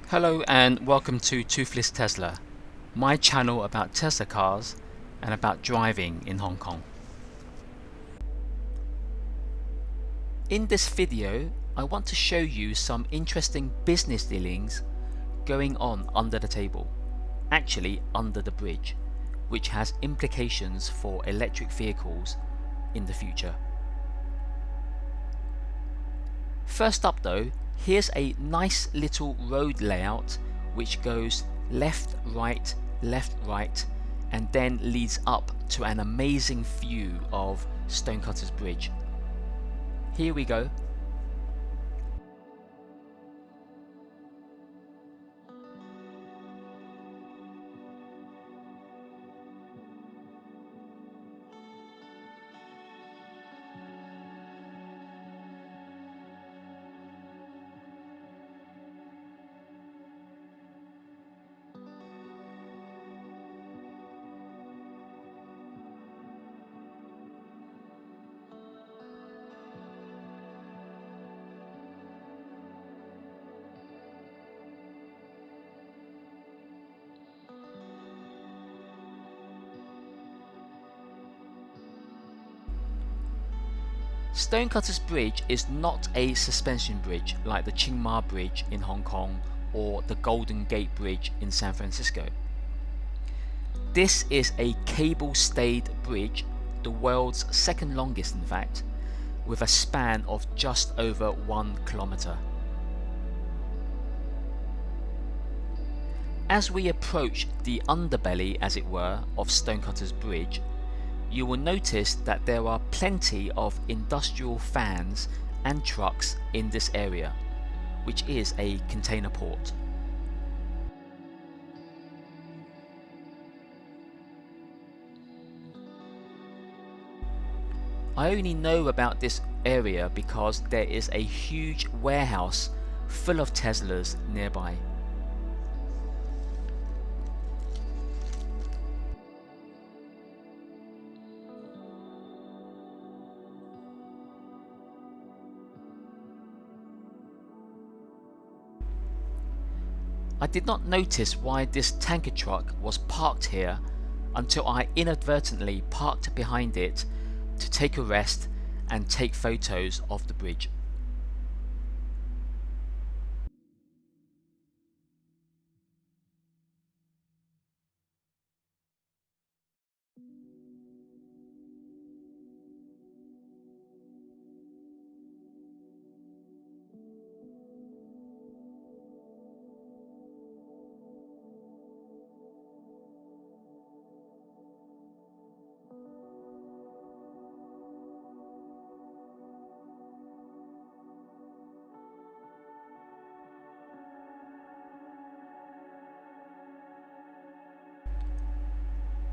Hello and welcome to Toothless Tesla, my channel about Tesla cars and about driving in Hong Kong. In this video, I want to show you some interesting business dealings going on under the table, actually under the bridge, which has implications for electric vehicles in the future. First up though, here's a nice little road layout which goes left, right, and then leads up to an amazing view of Stonecutters Bridge. Here we go. Stonecutters Bridge is not a suspension bridge like the Chiang Mai Bridge in Hong Kong or the Golden Gate Bridge in San Francisco. This is a cable-stayed bridge, the world's second longest in fact, with a span of just over 1 kilometer. As we approach the underbelly, as it were, of Stonecutters Bridge, you will notice that there are plenty of industrial fans and trucks in this area, which is a container port. I only know about this area because there is a huge warehouse full of Teslas nearby. I did not notice why this tanker truck was parked here until I inadvertently parked behind it to take a rest and take photos of the bridge.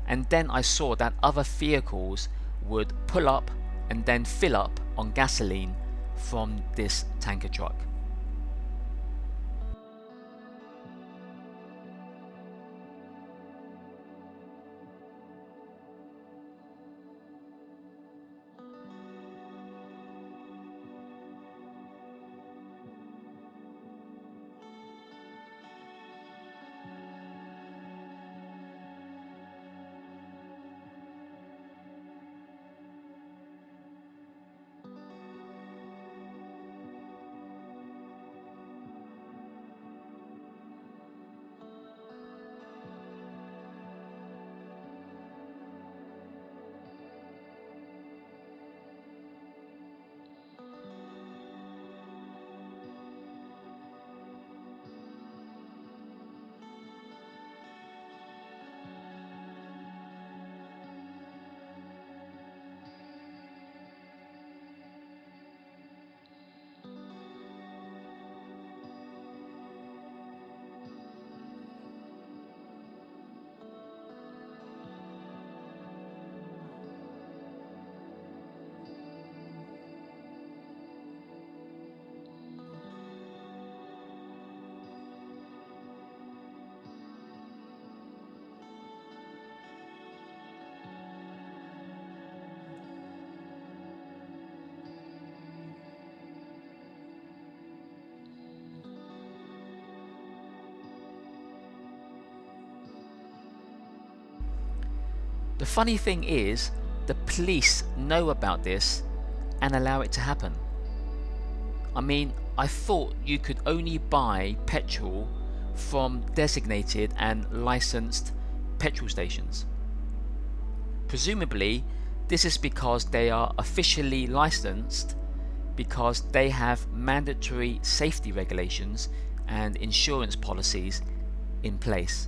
And then I saw that other vehicles would pull up and then fill up on gasoline from this tanker truck. funny thing is, the police know about this and allow it to happen. I mean, I thought you could only buy petrol from designated and licensed petrol stations. Presumably, this is because they are officially licensed, because they have mandatory safety regulations and insurance policies in place.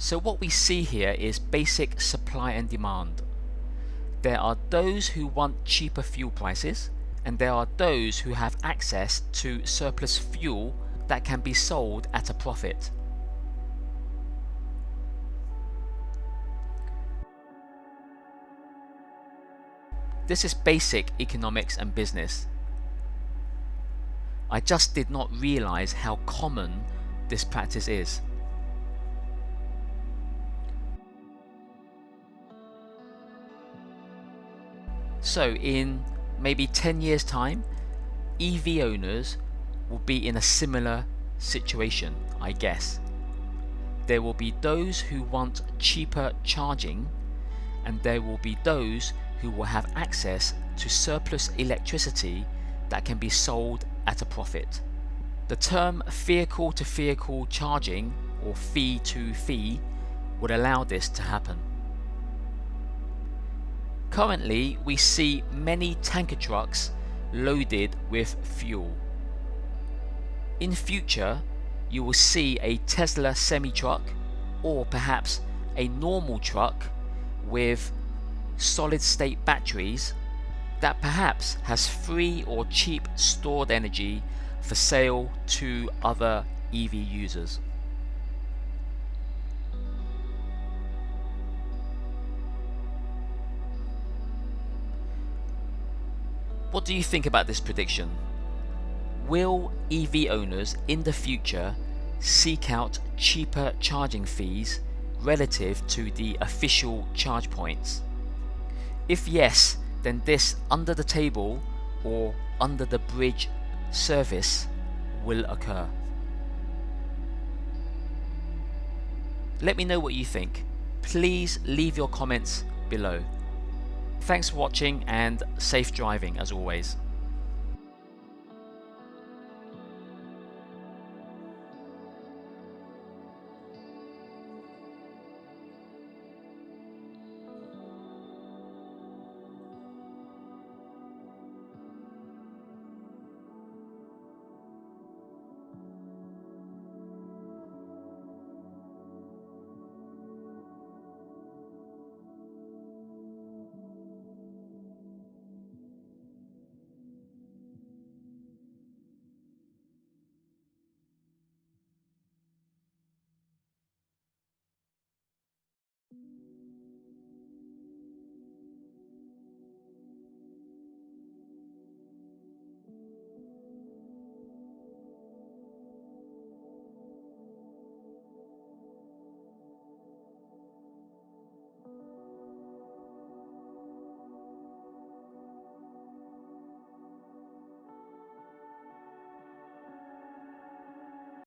So what we see here is basic supply and demand. There are those who want cheaper fuel prices, and there are those who have access to surplus fuel that can be sold at a profit. This is basic economics and business. I just did not realize how common this practice is. So in maybe 10 years time, EV owners will be in a similar situation, I guess. There will be those who want cheaper charging, and there will be those who will have access to surplus electricity that can be sold at a profit. The term vehicle-to-vehicle charging, or fee-to-fee, would allow this to happen. Currently, we see many tanker trucks loaded with fuel. In future, you will see a Tesla semi-truck, or perhaps a normal truck with solid-state batteries that perhaps has free or cheap stored energy for sale to other EV users. What do you think about this prediction? Will EV owners in the future seek out cheaper charging fees relative to the official charge points? If yes, then this under the table or under the bridge service will occur. Let me know what you think. Please leave your comments below. Thanks for watching and safe driving as always.